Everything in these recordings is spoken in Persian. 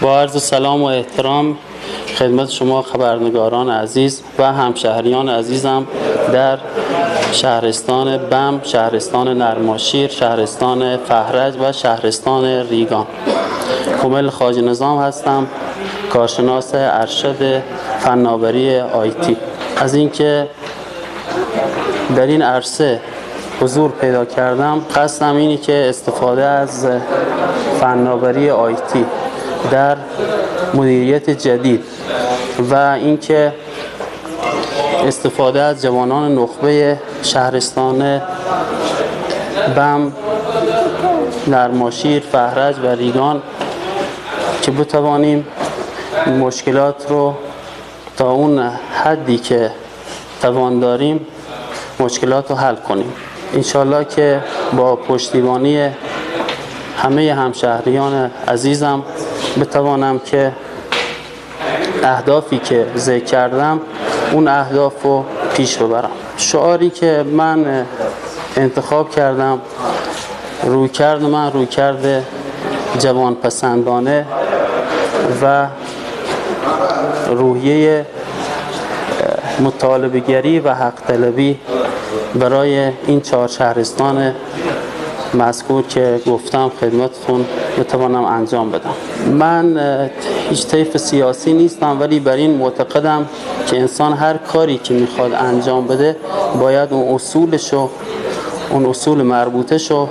با عرض سلام و احترام خدمت شما خبرنگاران عزیز و همشهریان عزیزم در شهرستان بم، شهرستان نرماشیر، شهرستان فهرج و شهرستان ریگان. کمیل خواجه نظام هستم، کارشناس ارشد فناوری آیتی. از اینکه در این عرصه حضور پیدا کردم، قصدم اینه که استفاده از فناوری آیتی در مدیریت جدید و اینکه استفاده از جوانان نخبه شهرستان بم، نرماشیر، فهرج و ریگان که بتوانیم مشکلات رو تا اون حدی که توان داریم مشکلات رو حل کنیم. انشالله که با پشتیبانی همه همشهریان عزیزم بتوانم که اهدافی که ذکر کردم اون اهداف رو پیش ببرم. شعاری که من انتخاب کردم، رویکرد جوان پسندانه و روحیه مطالبه گری و حق طلبی برای این 4 شهرستان مذکور که گفتم خدمتتون بتوانم انجام بدم. من هیچ طیف سیاسی نیستم، ولی بر این معتقدم که انسان هر کاری که میخواد انجام بده باید اون اصول مربوطه‌شو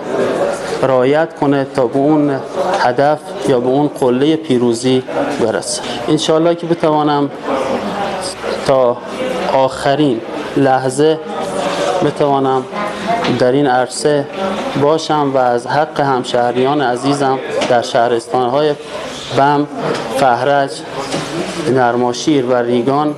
رعایت کنه تا به اون هدف یا به اون قله پیروزی برسه. انشالله که بتوانم تا آخرین لحظه بتوانم در این عرصه باشم و از حق همشهریان عزیزم در شهرستان‌های بم، فهرج، نرماشیر و ریگان